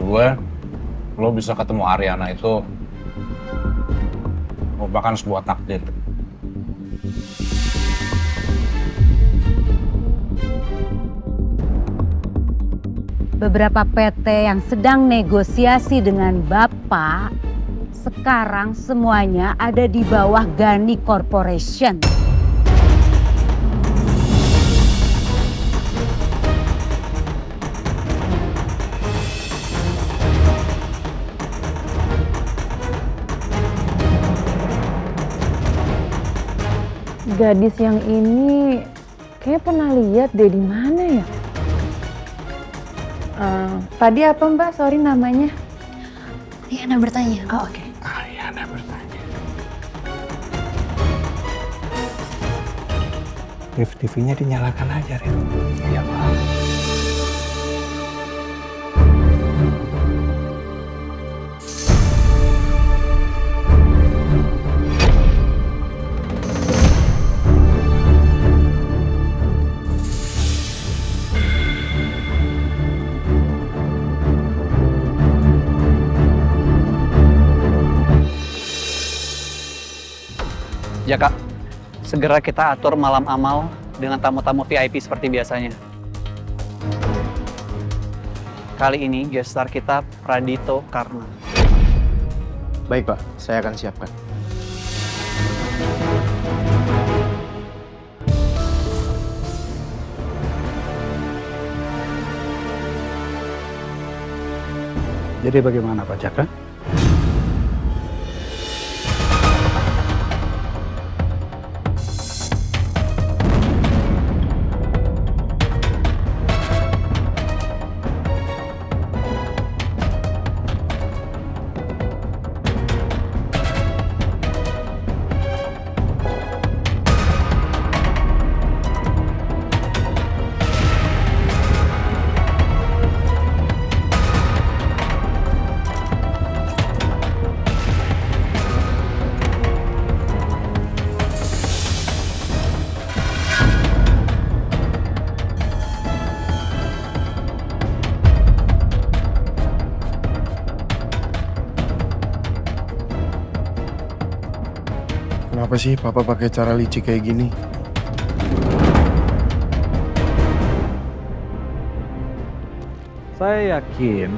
gue, lo bisa ketemu Ariana itu merupakan sebuah takdir. Beberapa PT yang sedang negosiasi dengan Bapak, sekarang semuanya ada di bawah Gani Corporation. Gadis yang ini kayak pernah lihat deh di mana ya? Tadi apa Mbak? Sorry namanya. Yana bertanya. Oh, oke. Ariana bertanya. TV-nya dinyalakan aja, Rin. Iya, Pak. Ya Kak, segera kita atur malam amal dengan tamu-tamu VIP seperti biasanya. Kali ini guest star kita Pradito Karna. Baik, Pak. Saya akan siapkan. Jadi bagaimana Pak Jaka? Kenapa sih Papa pakai cara licik kayak gini? Saya yakin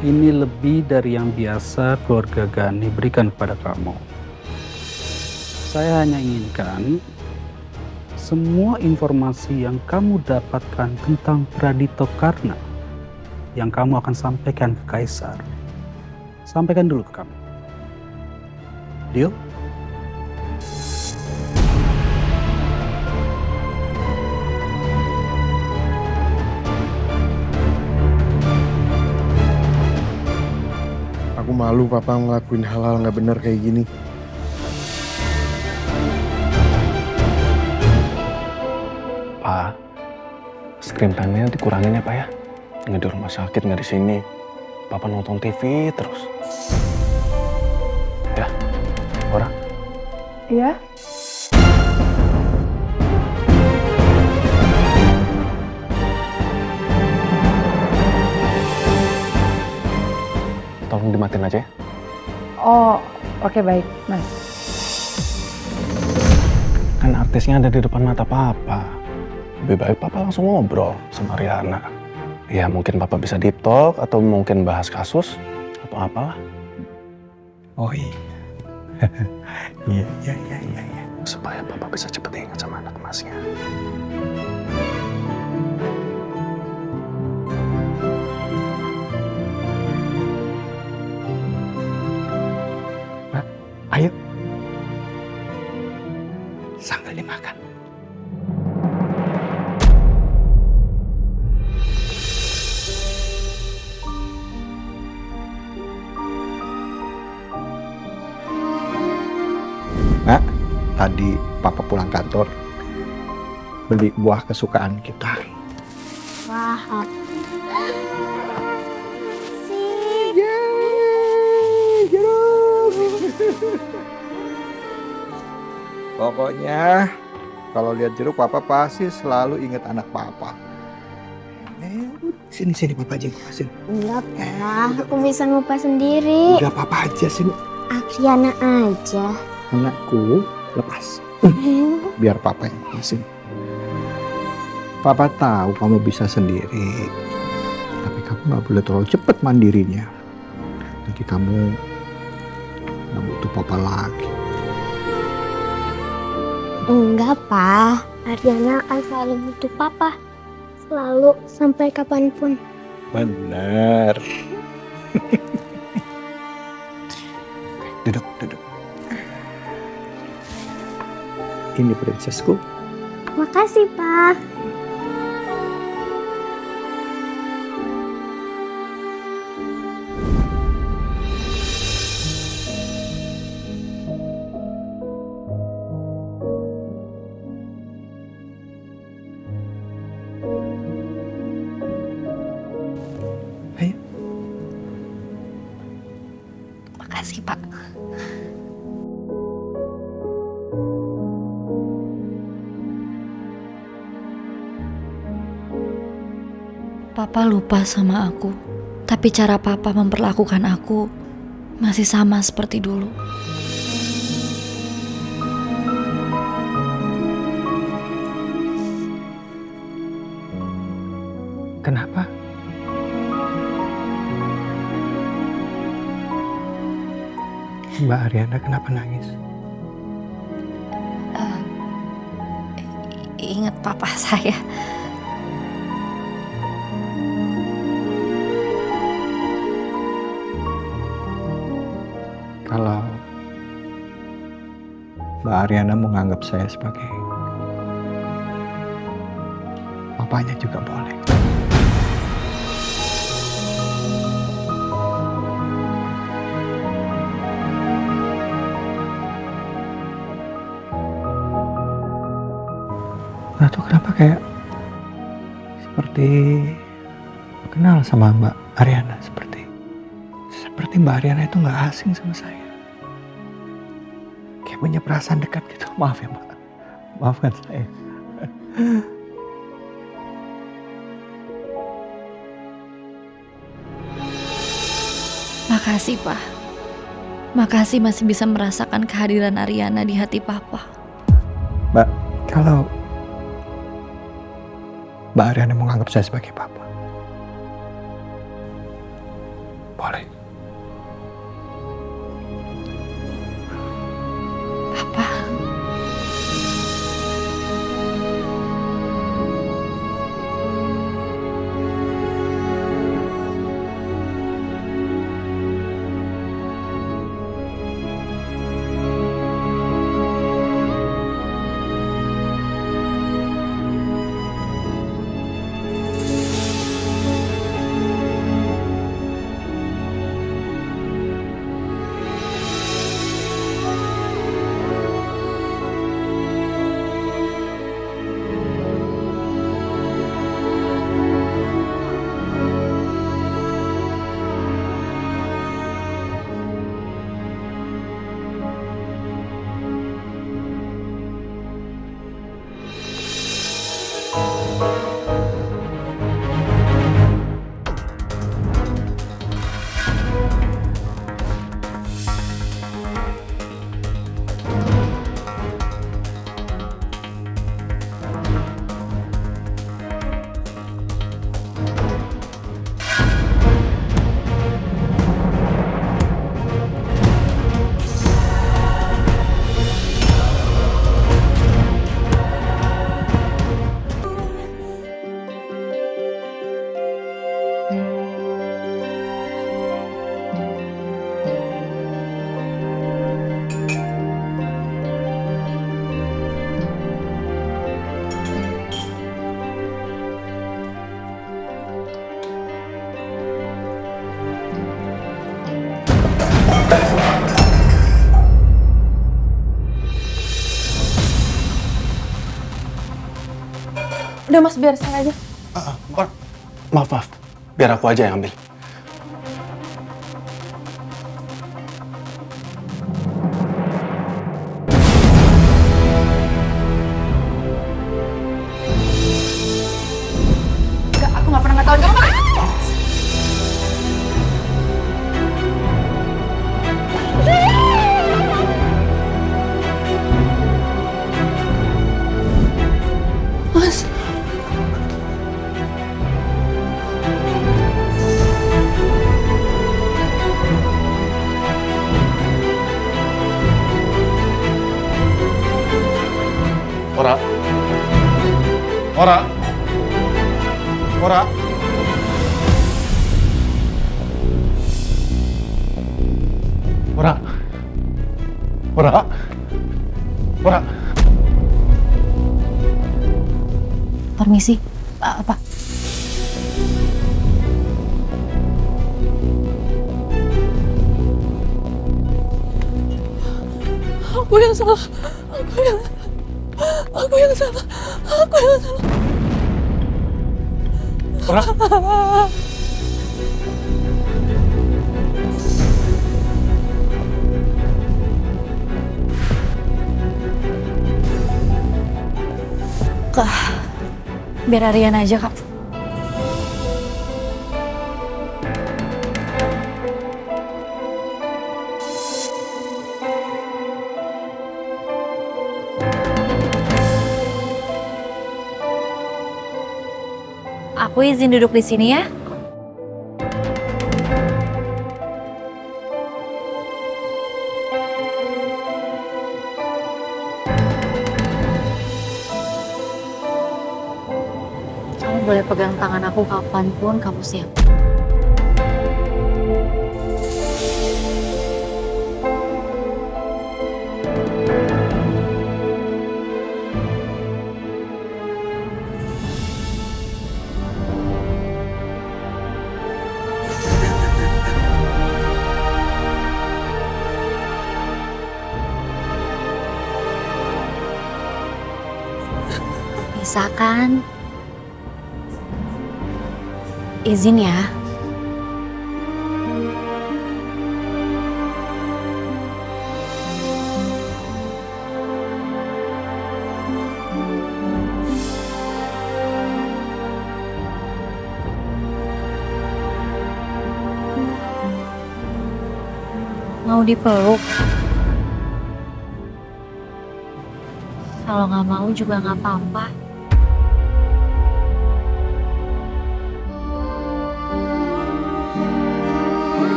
ini lebih dari yang biasa keluarga Gani berikan kepada kamu. Saya hanya inginkan semua informasi yang kamu dapatkan tentang Pradito Karna yang kamu akan sampaikan ke Kaisar. Sampaikan dulu ke kami. Deal? Aku malu Papa ngelakuin hal-hal nggak bener kayak gini. Pak, screen time-nya dikurangin ya Pak ya. Nggak di rumah sakit, nggak di sini. Papa nonton TV terus. Ya, orang. Iya? Tolong dimatiin aja ya. Oh, oke baik, Mas. Kan artisnya ada di depan mata Papa. Lebih baik Papa langsung ngobrol sama Riana. Ya mungkin Papa bisa deep talk atau mungkin bahas kasus atau apalah. Oh iya. Iya. Supaya Papa bisa cepet ingat sama anak emasnya. Ayo. Sambil dimakan. Nak, tadi Papa pulang kantor beli buah kesukaan kita. Wah, Pokoknya kalau lihat jeruk Papa pasti selalu ingat anak Papa. Sini papa aja yang ngupasin. Enggak, Pak. Aku bisa ngupas sendiri. Udah papa aja sini. Adriana aja. Anakku, lepas. Biar papa yang ngupasin. Papa tahu kamu bisa sendiri. Tapi kamu nggak boleh terlalu cepat mandirinya. Nanti kamu nggak butuh papa lagi. Enggak, Pak. Adriana akan selalu butuh papa. Selalu, sampai kapanpun. Bener. Duduk. Ini prinsesku. Makasih, Pak. Ayo. Makasih, Pak. Papa lupa sama aku, tapi cara Papa memperlakukan aku masih sama seperti dulu. Kenapa? Mbak Ariana kenapa nangis? Ingat Papa saya. Kalau Mbak Ariana menganggap saya sebagai papanya juga boleh. Nggak tahu kenapa kayak seperti kenal sama Mbak Ariana, seperti Mbak Ariana itu nggak asing sama saya. Kayak punya perasaan dekat gitu. Maaf ya Mbak, maafkan saya. Makasih, Pak. Makasih masih bisa merasakan kehadiran Ariana di hati Papa. Mbak, kalau Mbak Ariana menganggap saya sebagai papa, boleh. Papa. Udah Mas, biar saya aja. Maaf. Biar aku aja yang ambil. Enggak, aku nggak pernah Mas. Ora. Ora. Ora. Ora. Ora. Ora. Permisi, apa? Aku yang salah. Aku yang salah. Ora. Biar Ariana aja, Kak. Aku izin duduk di sini ya. Kamu boleh pegang tangan aku kapanpun kamu siap. Bisa kan? Izin ya. Mau dipeluk? Kalau nggak mau juga nggak apa-apa.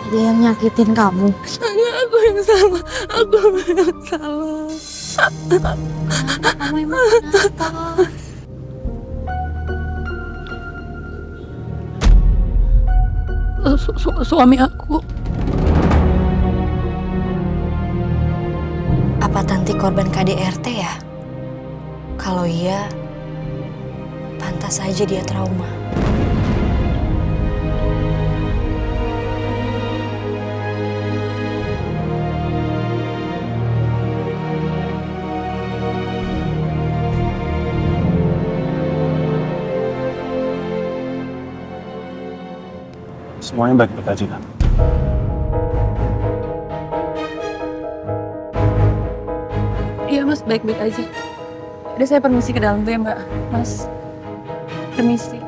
Ada yang nyakitin kamu. Aku yang salah. Kamu emang kenapa? Suami aku. Apa Tanti korban KDRT ya? Kalau iya, pantas saja dia trauma. Semuanya baik-baik aja kan? Iya mas, baik-baik aja. Udah saya permisi ke dalam tuh ya mbak. Mas, permisi.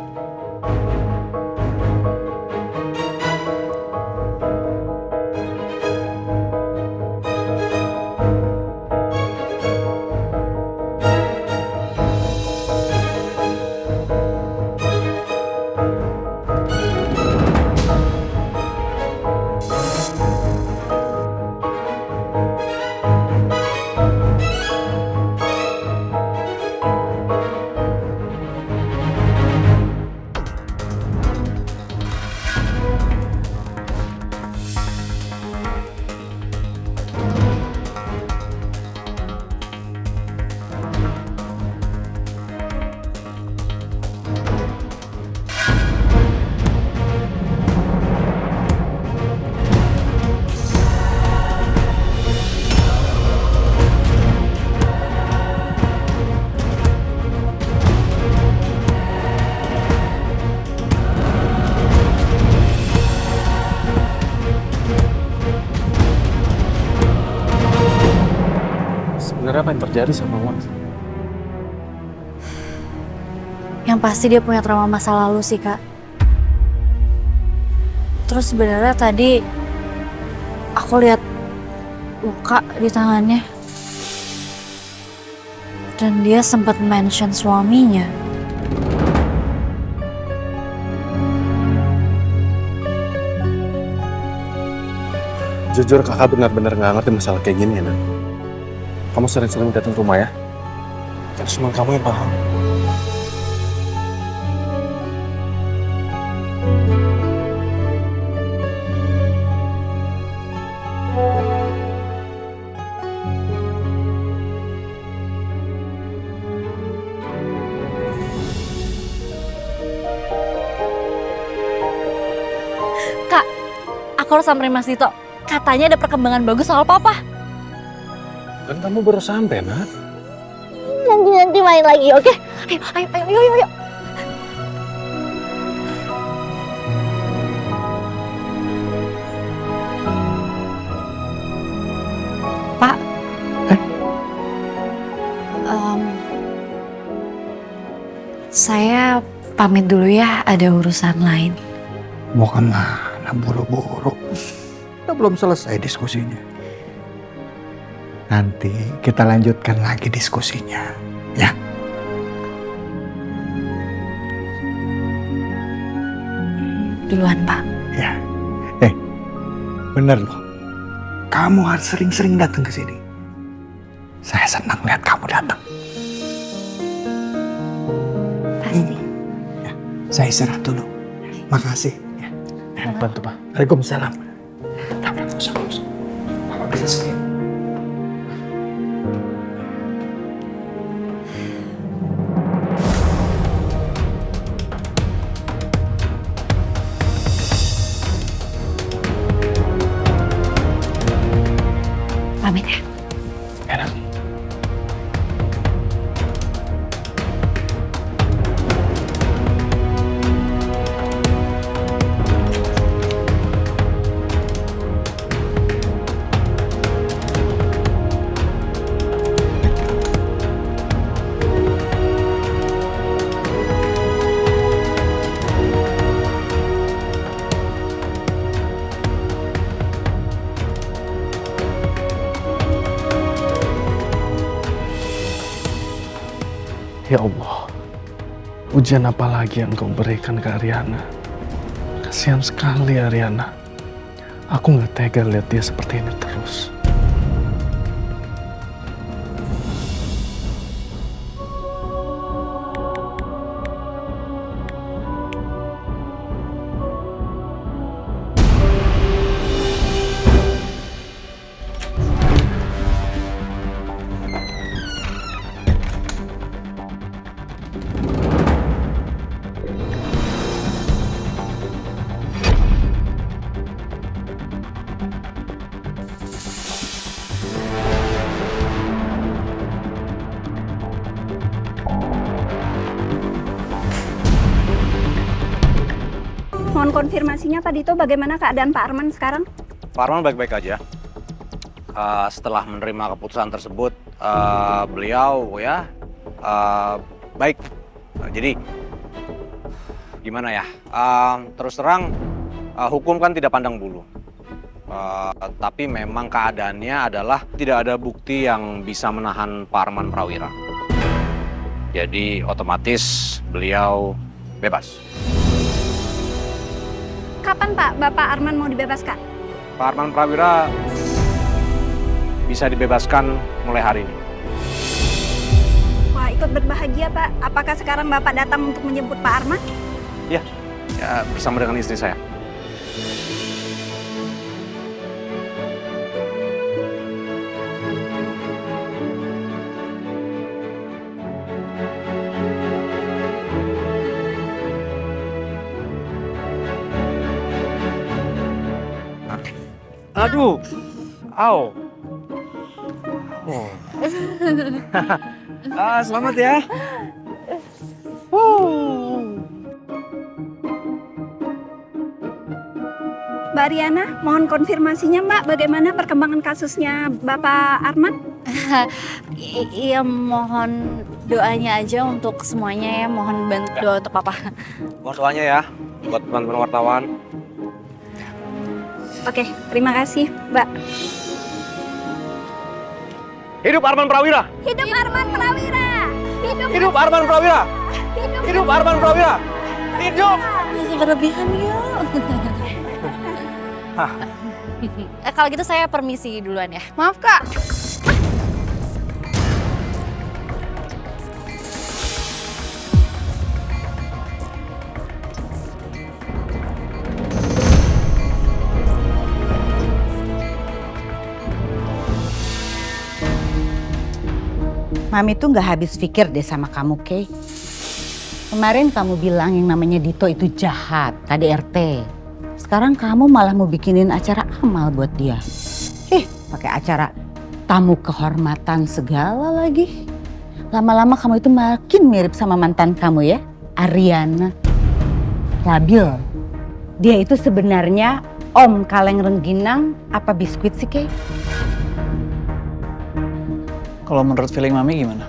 Sebenarnya apa yang terjadi sama Wan? Yang pasti dia punya trauma masa lalu sih, Kak. Terus sebenarnya tadi aku lihat luka di tangannya. Dan dia sempat mention suaminya. Jujur kakak benar-benar nggak ngerti masalah kayak gini ya, Nan. Kamu sering-sering datang ke rumah ya. Kan cuma kamu yang paham. Kak, aku harus samperin Mas Dito. Katanya ada perkembangan bagus soal papa. Kan kamu baru sampai, Nat. Nanti main lagi, oke? Ayo. Pak. Saya pamit dulu ya, ada urusan lain. Mau kemana buru-buru? Kita belum selesai diskusinya. Nanti kita lanjutkan lagi diskusinya, ya. Duluan, Pak. Ya. Bener loh. Kamu harus sering-sering datang ke sini. Saya senang lihat kamu datang. Pasti. Ya, saya istirahat dulu. Makasih. Ya. Bantu, Pak. Waalaikumsalam. Udah, usah. Papa bisa sendiri. Pamit ya. Enak. Ya Allah, ujian apa lagi yang Kau berikan ke Ariana? Kasihan sekali Ariana. Aku nggak tega lihat dia seperti ini terus. Mohon konfirmasinya Pak Dito, bagaimana keadaan Pak Arman sekarang? Pak Arman baik-baik aja. Setelah menerima keputusan tersebut, beliau ya baik. Jadi gimana ya? Terus terang, hukum kan tidak pandang bulu. Tapi memang keadaannya adalah tidak ada bukti yang bisa menahan Pak Arman Prawira. Jadi otomatis beliau bebas. Kapan Pak Bapak Arman mau dibebaskan? Pak Arman Prawira bisa dibebaskan mulai hari ini. Wah, ikut berbahagia Pak. Apakah sekarang Bapak datang untuk menjemput Pak Arman? Ya, bersama dengan istri saya. Aduh, au. Oh. Selamat ya. Mbak Ariana, mohon konfirmasinya Mbak, bagaimana perkembangan kasusnya Bapak Arman? Iya, mohon doanya aja untuk semuanya ya. Mohon bantu doa untuk papa. Mohon doanya ya buat teman-teman wartawan. Oke, terima kasih, Mbak. Hidup Arman Prawira! Hidup Arman Prawira! Hidup Arman Prawira! Hidup Arman Prawira! Hidup! Masih berlebihan yuk. Kalau gitu saya permisi duluan ya. Maaf, Kak. Mami tuh nggak habis pikir deh sama kamu, Kay. Kemarin kamu bilang yang namanya Dito itu jahat, KDRT. Sekarang kamu malah mau bikinin acara amal buat dia. Pakai acara tamu kehormatan segala lagi. Lama-lama kamu itu makin mirip sama mantan kamu ya, Ariana. Labil. Dia itu sebenarnya Om Kaleng Rengginang apa biskuit sih, Kay? Kalau menurut feeling Mami gimana?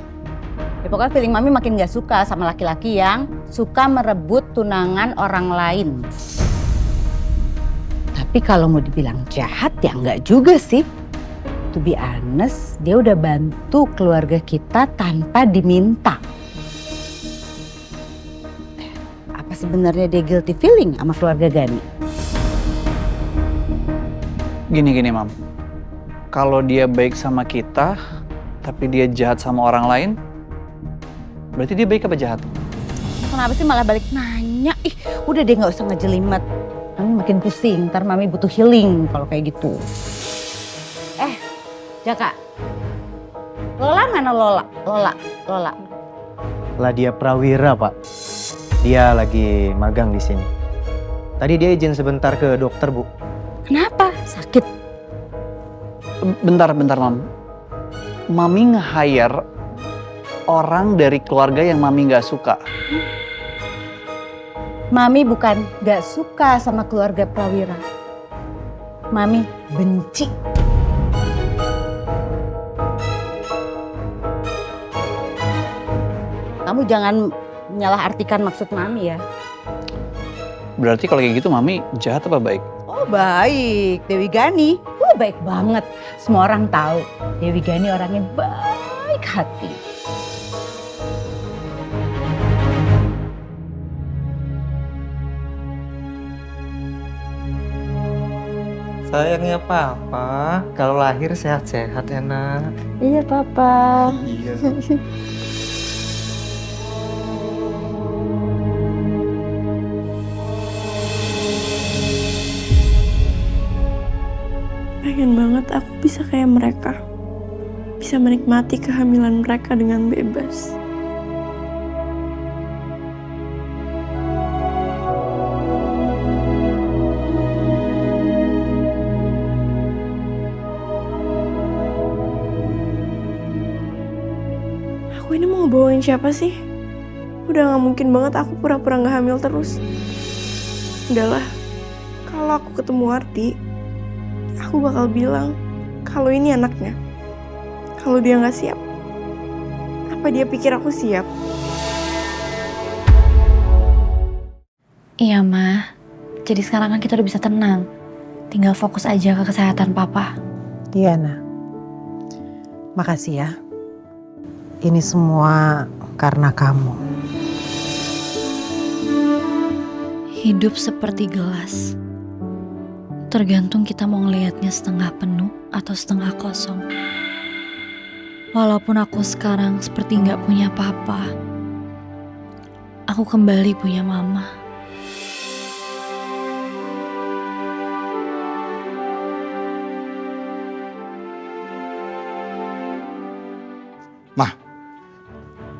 Ya pokoknya feeling Mami makin gak suka sama laki-laki yang suka merebut tunangan orang lain. Tapi kalau mau dibilang jahat ya enggak juga sih. To be honest, dia udah bantu keluarga kita tanpa diminta. Apa sebenarnya dia guilty feeling sama keluarga Gani? Gini, Mam. Kalau dia baik sama kita, tapi dia jahat sama orang lain, berarti dia baik apa jahat? Kenapa sih malah balik nanya? Udah deh gak usah ngejelimet. Mami makin pusing, ntar Mami butuh healing kalau kayak gitu. Jaka, Lola mana Lola? Lola. Ladia Prawira, Pak. Dia lagi magang di sini. Tadi dia izin sebentar ke dokter, Bu. Kenapa? Sakit? Bentar, Mam. Mami nge-hire orang dari keluarga yang Mami nggak suka. Mami bukan gak suka sama keluarga Prawira. Mami benci. Kamu jangan menyalahartikan maksud Mami ya. Berarti kalau kayak gitu Mami jahat apa baik? Oh baik, Dewi Gani. Baik banget. Semua orang tahu Dewi Gani orangnya baik hati. Sayangnya Papa, kalau lahir sehat-sehat ya, Nak. Iya, Papa. Iya. Pengen banget aku bisa kayak mereka. Bisa menikmati kehamilan mereka dengan bebas. Aku ini mau ngebawain siapa sih? Udah gak mungkin banget aku pura-pura gak hamil terus. Udahlah, kalau aku ketemu Arti, aku bakal bilang kalau ini anaknya. Kalau dia nggak siap, apa dia pikir aku siap? Iya, Ma. Jadi sekarang kan kita udah bisa tenang. Tinggal fokus aja ke kesehatan Papa. Iya, Nah. Makasih ya. Ini semua karena kamu. Hidup seperti gelas. Tergantung kita mau ngelihatnya setengah penuh atau setengah kosong. Walaupun aku sekarang seperti nggak punya papa, aku kembali punya mama. Mah,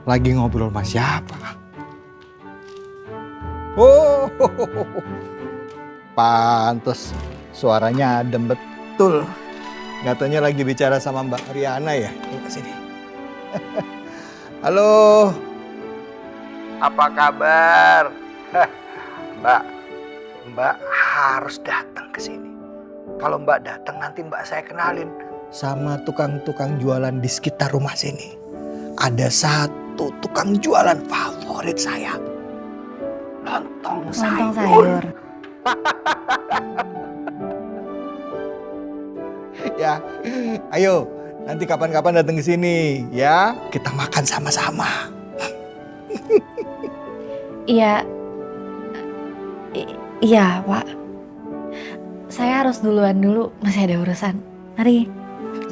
lagi ngobrol sama siapa? Oh, pantes suaranya adem betul. Katanya lagi bicara sama Mbak Ariana ya? Ke sini. Halo. Apa kabar? Mbak harus datang ke sini. Kalau Mbak datang nanti Mbak saya kenalin sama tukang-tukang jualan di sekitar rumah sini. Ada satu tukang jualan favorit saya. Lontong sayur. Ya, ayo nanti kapan-kapan datang ke sini ya. Kita makan sama-sama. Iya. Iya, Pak. Saya harus duluan dulu, masih ada urusan. Mari.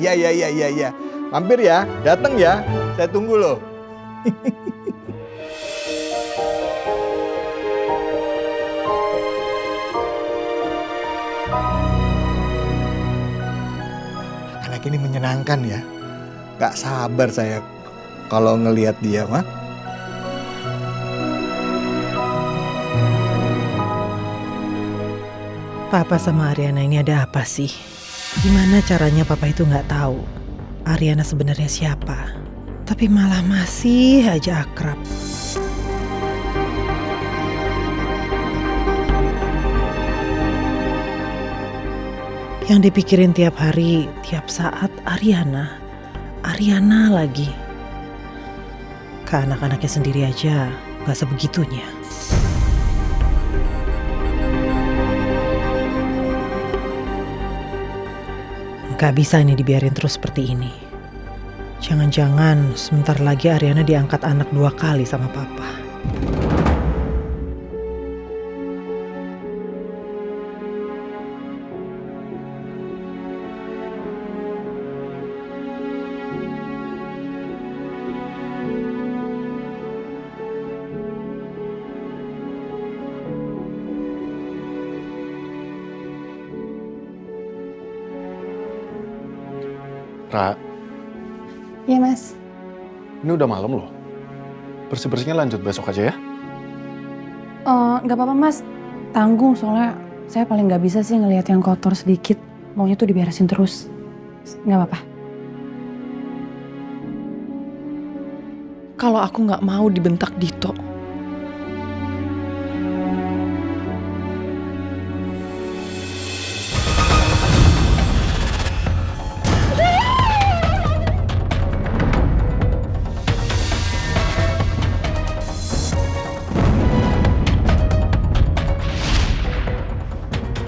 Iya. Mampir ya, datang ya. Saya tunggu loh. Anak ini menyenangkan ya. Gak sabar saya kalau ngelihat dia, mah. Papa sama Ariana ini ada apa sih? Gimana caranya papa itu nggak tahu Ariana sebenarnya siapa? Tapi malah masih aja akrab. Yang dipikirin tiap hari, tiap saat Ariana lagi. Ke anak-anaknya sendiri aja nggak sebegitunya. Gak bisa ini dibiarin terus seperti ini. Jangan-jangan sebentar lagi Ariana diangkat anak 2 kali sama papa. Ra, Iya mas. ini udah malam loh. Bersih-bersihnya lanjut besok aja ya. Gak apa-apa mas, tanggung soalnya saya paling gak bisa sih ngelihat yang kotor sedikit. Maunya tuh diberesin terus. Gak apa-apa. Kalau aku gak mau dibentak Dito,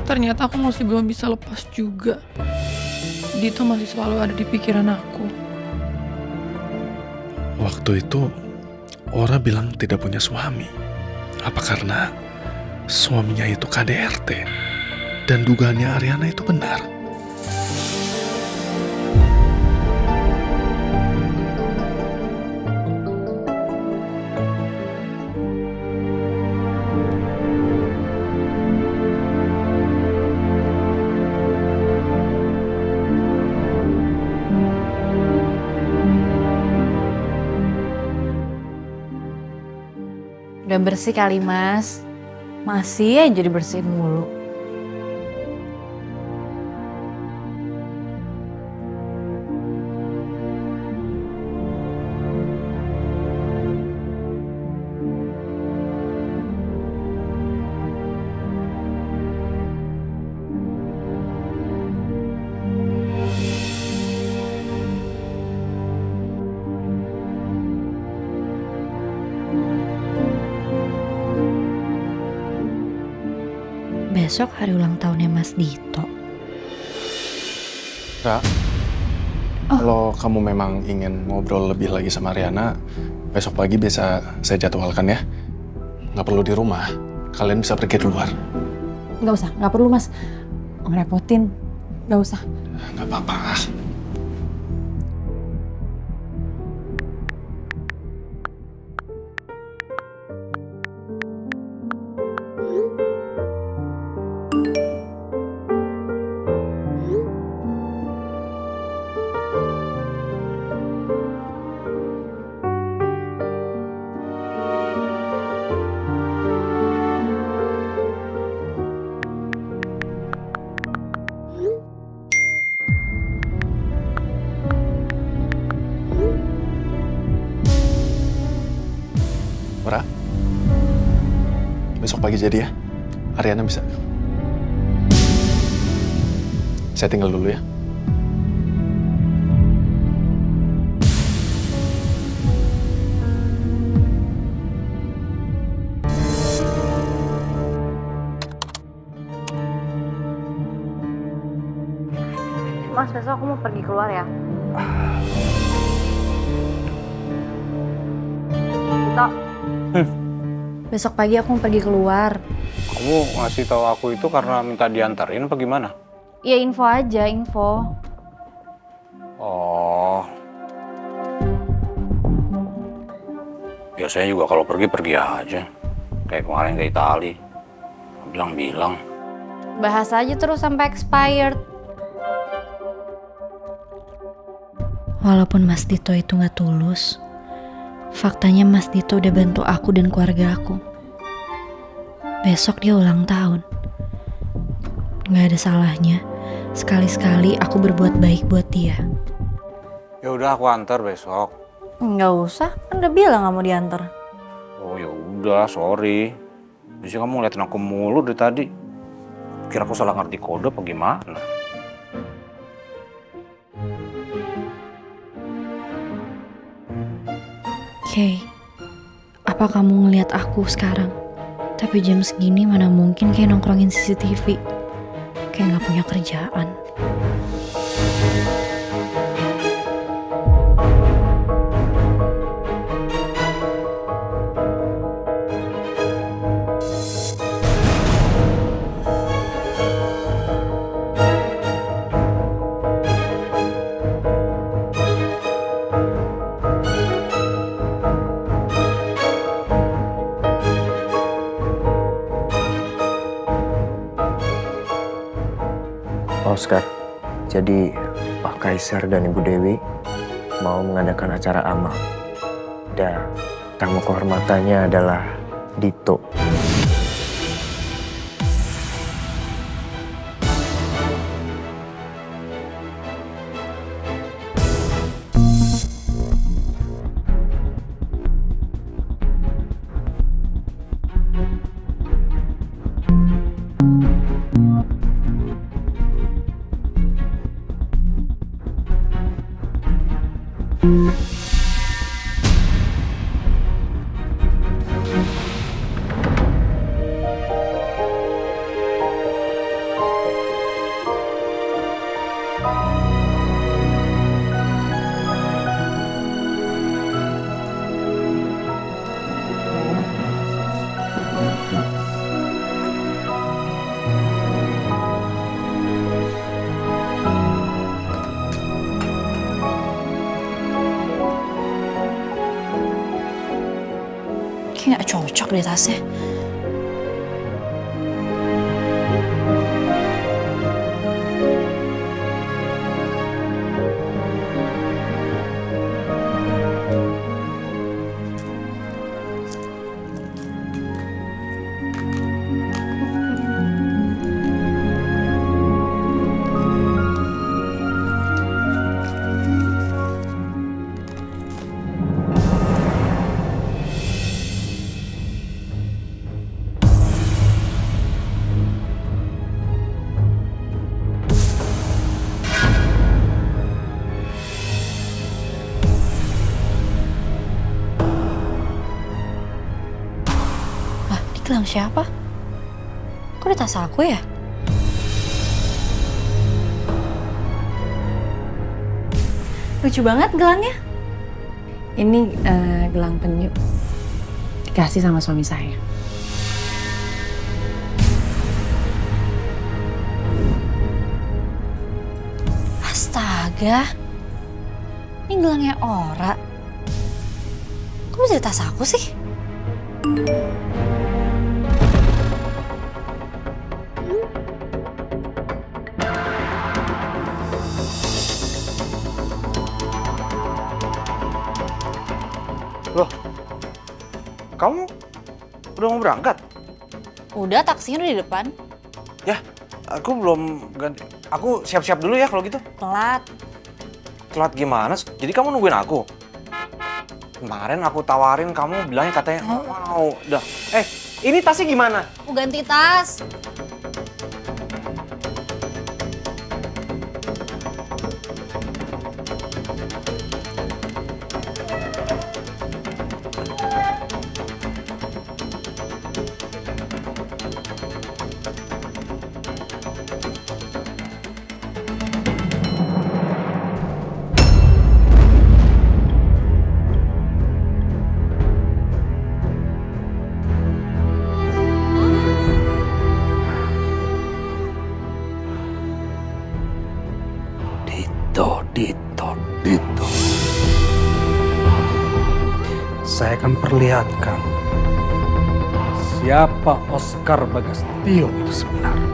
ternyata aku masih belum bisa lepas juga. Dito masih selalu ada di pikiran aku. Waktu itu, Ora bilang tidak punya suami. Apa karena suaminya itu KDRT? Dan dugaannya Ariana itu benar? Udah bersih kali mas. Masih aja dibersihin mulu. Besok hari ulang tahunnya Mas Dito. Ra, kalau kamu memang ingin ngobrol lebih lagi sama Ariana, besok pagi bisa saya jadwalkan ya. Nggak perlu di rumah, kalian bisa pergi di luar. Gak usah, gak perlu mas. Ngerepotin, gak usah. Nggak apa-apa. Ora, besok pagi jadi ya. Ariana bisa. Saya tinggal dulu ya. besok aku mau pergi keluar ya. Dito. Besok pagi aku mau pergi keluar. Kamu ngasih tahu aku itu karena minta diantarin apa gimana? Ya info aja, info. Oh. Biasanya juga kalau pergi aja. Kayak kemarin ke Itali. Bilang-bilang. Bahas aja terus sampai expired. Walaupun Mas Dito itu gak tulus, faktanya Mas Dito udah bantu aku dan keluarga aku. Besok dia ulang tahun. Gak ada salahnya sekali-sekali aku berbuat baik buat dia. Ya udah aku antar besok. Nggak usah, kan udah bilang gak mau diantar. Oh ya udah, sorry. Biasanya kamu ngeliatin aku mulu dari tadi. Kira aku salah ngerti kode apa gimana? Kay, apa kamu ngelihat aku sekarang? Tapi jam segini mana mungkin kayak nongkrongin CCTV. Kayak gak punya kerjaan. Oscar, jadi Pak Kaisar dan Ibu Dewi mau mengadakan acara amal. Dan tamu kehormatannya adalah Dito. Kayak gak cocok deh tasnya. Gelang siapa? Kok di tas aku ya? Lucu banget gelangnya. Ini gelang penyu. Dikasih sama suami saya. Astaga. Ini gelangnya Ora. Kok bisa di tas aku sih? Loh, kamu udah mau berangkat? Udah, taksinya udah di depan. Ya, aku belum ganti. Aku siap-siap dulu ya kalau gitu. Telat. Telat gimana? Jadi kamu nungguin aku? Kemarin aku tawarin kamu bilangnya katanya nggak mau. Udah. Ini tasnya gimana? Aku ganti tas. saya akan perlihatkan siapa Oscar Bagastio itu sebenarnya.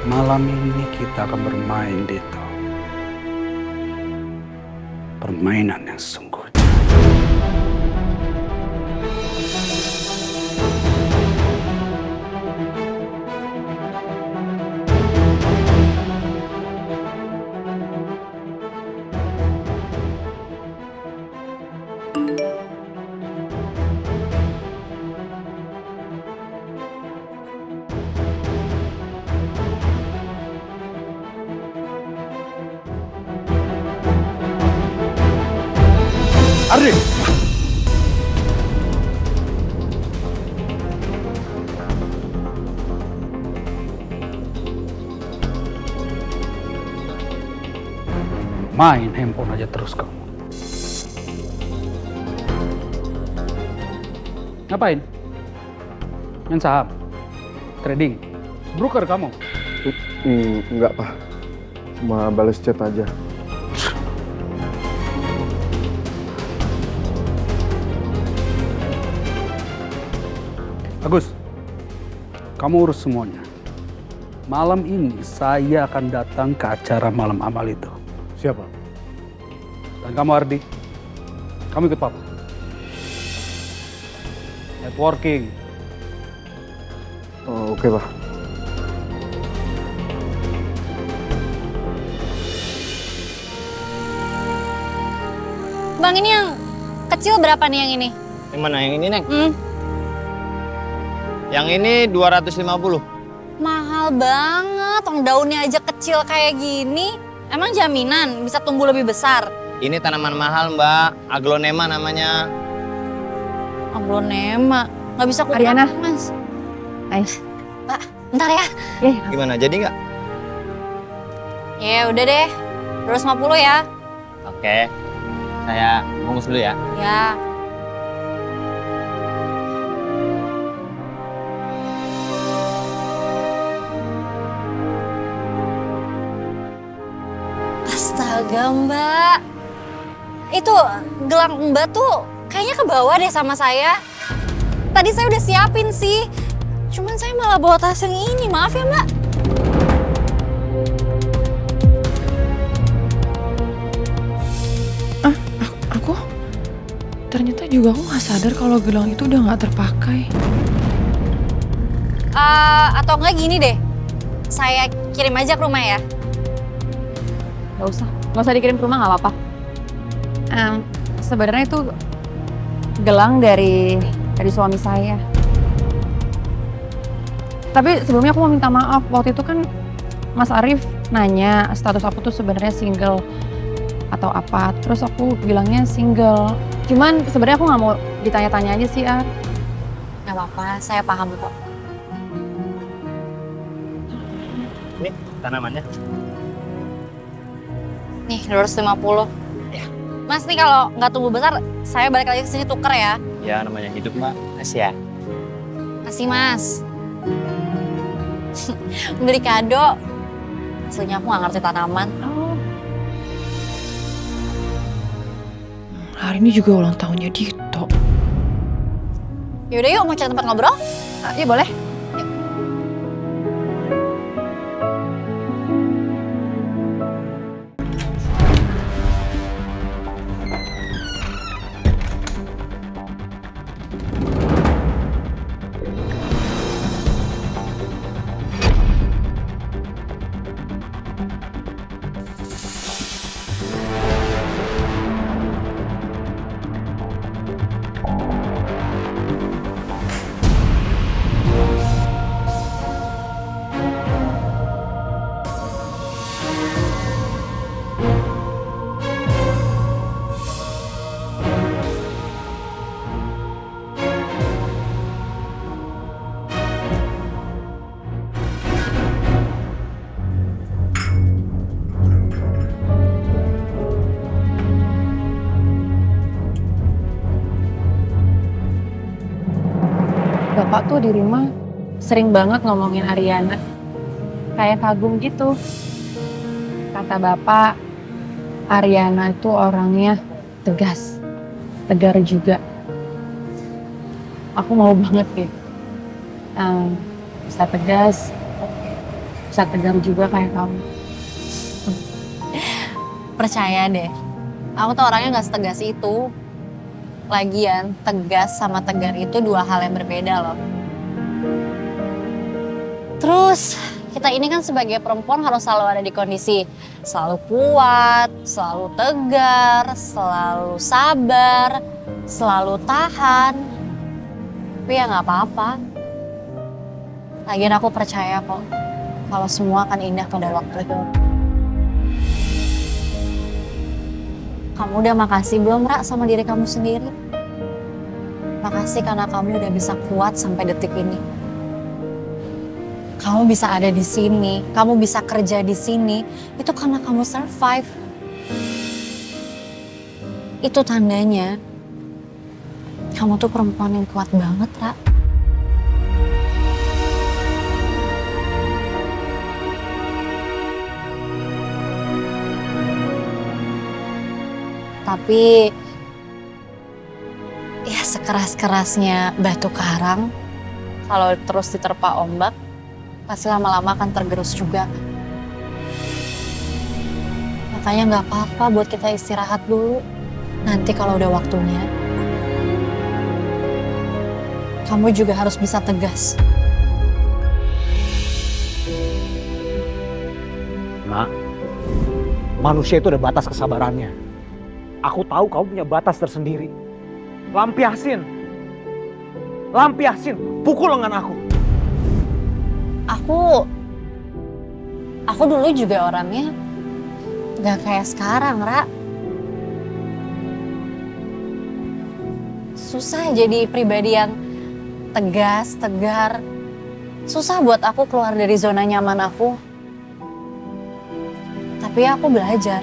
Malam ini kita akan bermain, Dito. Permainan yang sungguh. Ardi! Main handphone aja terus kamu. Ngapain? Main saham? Trading? Broker kamu? Enggak, Pak. Cuma balas chat aja. Agus, kamu urus semuanya. Malam ini saya akan datang ke acara malam amal itu. Siapa? Dan kamu Ardi, kamu ikut Papa. Networking. Oh, oke, Pak. Bang, ini yang kecil berapa nih yang ini? Yang mana? Yang ini, Neng? Yang ini 250. Mahal banget, orang daunnya aja kecil kayak gini. Emang jaminan bisa tumbuh lebih besar? Ini tanaman mahal, Mbak. Aglonema namanya. Aglonema? Nggak bisa Ariana. Mas. Ais. Mbak, bentar ya. Gimana, jadi nggak? Ya udah deh, 250 ya. Oke. Saya bungkus dulu ya. Ya. Astaga, Mbak. Itu gelang Mbak tuh kayaknya ke bawah deh sama saya. Tadi saya udah siapin sih. Cuman saya malah bawa tas yang ini. Maaf ya, Mbak. Aku ternyata juga aku nggak sadar kalau gelang itu udah nggak terpakai. Atau enggak gini deh. Saya kirim aja ke rumah ya. Nggak usah dikirim ke rumah, nggak apa-apa. Sebenarnya itu gelang dari suami saya. Tapi sebelumnya aku mau minta maaf, waktu itu kan Mas Arif nanya status aku tuh sebenarnya single atau apa, terus aku bilangnya single. Cuman sebenarnya aku nggak mau ditanya-tanya aja sih, Ar. Nggak apa-apa, saya paham kok. Ini tanamannya. Nih, 250. Ya. Mas, nih kalau nggak tumbuh besar, saya balik lagi ke sini tuker ya. Ya, namanya hidup, Mbak. Kasih ya. Kasih, Mas. Beli kado. Aslinya aku nggak ngerti tanaman. Hari ini juga ulang tahunnya Dito. Yaudah yuk, mau cari tempat ngobrol? Iya boleh. Bapak tuh di rumah sering banget ngomongin Ariana. Kayak kagum gitu. Kata Bapak, Ariana itu orangnya tegas, tegar juga. Aku mau banget gitu. Bisa tegas, bisa tegar juga kayak kamu. Percaya deh, aku tuh orangnya gak setegas itu. Lagian, tegas sama tegar itu dua hal yang berbeda loh. Terus, kita ini kan sebagai perempuan harus selalu ada di kondisi selalu kuat, selalu tegar, selalu sabar, selalu tahan. Tapi ya gak apa-apa. Lagian aku percaya kok, kalau semua akan indah pada waktu itu. Kamu udah makasih belum, Ra, sama diri kamu sendiri? Makasih karena kamu udah bisa kuat sampai detik ini. Kamu bisa ada di sini, kamu bisa kerja di sini, itu karena kamu survive. Itu tandanya kamu tuh perempuan yang kuat banget, Ra. Tapi ya sekeras-kerasnya batu karang, kalau terus diterpa ombak, pasti lama-lama akan tergerus juga. Makanya nggak apa-apa buat kita istirahat dulu. Nanti kalau udah waktunya, kamu juga harus bisa tegas. Nak, manusia itu ada batas kesabarannya. Aku tahu kamu punya batas tersendiri. Lampiasin. Pukul lengan aku. Aku dulu juga orangnya gak kayak sekarang, Ra. Susah jadi pribadi yang tegas, tegar. Susah buat aku keluar dari zona nyaman aku. Tapi aku belajar.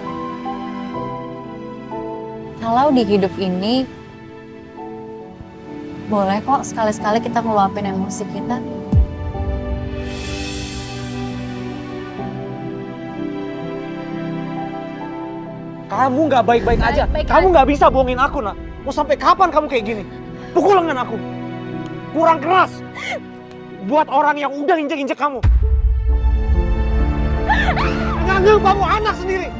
Kalau di hidup ini, boleh kok sekali-sekali kita ngeluapin emosi kita. Kamu nggak baik-baik aja. Kamu nggak bisa bohongin aku, Nak. Mau sampai kapan kamu kayak gini? Pukul lengan aku. Kurang keras. Buat orang yang udah injek-injek kamu. Nganggep kamu anak sendiri.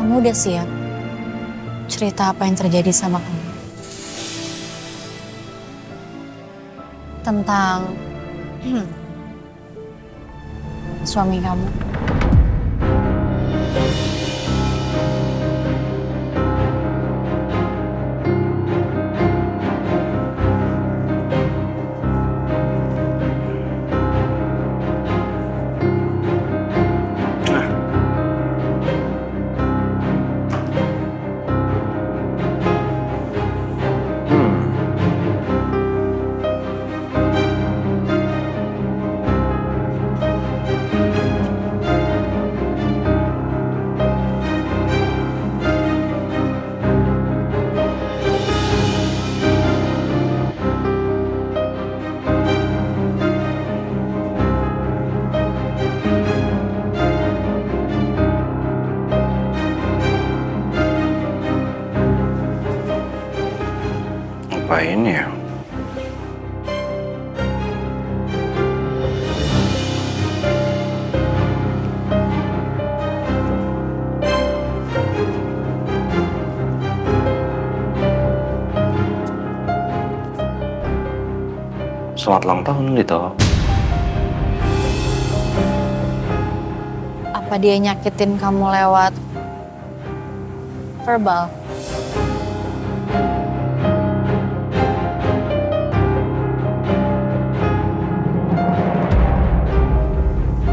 Kamu udah siap cerita apa yang terjadi sama kamu? Tentang suami kamu. Apa ini ya? Selamat ulang tahun, Dito. Apa dia nyakitin kamu lewat verbal?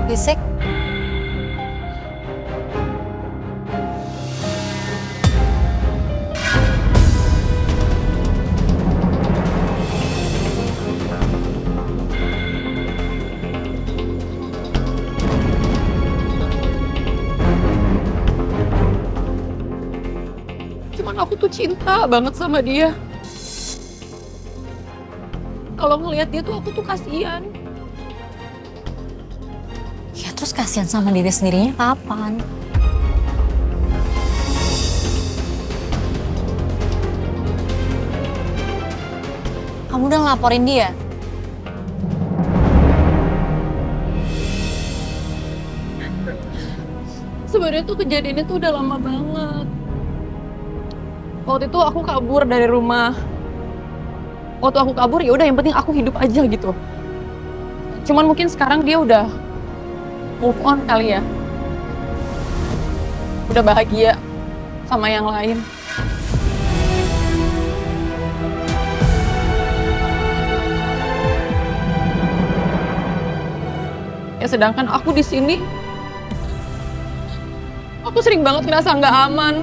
Fisik? tuh cinta banget sama dia. Kalau ngelihat dia tuh aku tuh kasihan. Ya terus kasihan sama diri sendirinya kapan? Kamu udah ngelaporin dia? Sebenarnya tuh kejadiannya tuh udah lama banget. Waktu itu aku kabur dari rumah. Waktu aku kabur ya udah yang penting aku hidup aja gitu. Cuman mungkin sekarang dia udah move on kali ya. Udah bahagia sama yang lain. Ya sedangkan aku di sini, aku sering banget ngerasa nggak aman.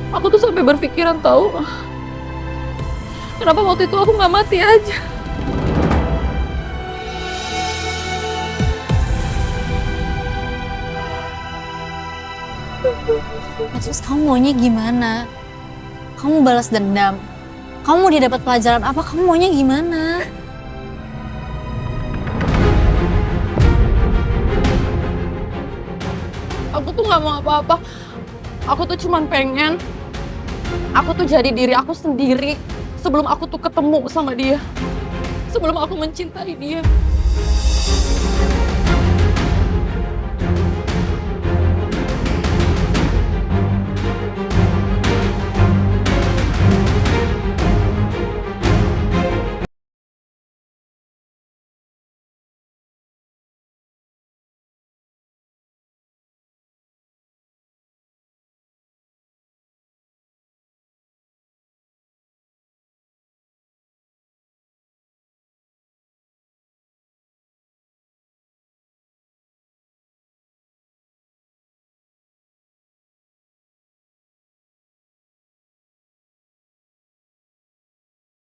Aku tuh sampai berpikiran tahu, kenapa waktu itu aku nggak mati aja. Terus kamu maunya gimana? Kamu balas dendam? Kamu mau dia dapat pelajaran apa? Kamu maunya gimana? Aku tuh nggak mau apa-apa. Aku tuh cuman pengen aku tuh jadi diri aku sendiri sebelum aku tuh ketemu sama dia. Sebelum aku mencintai dia.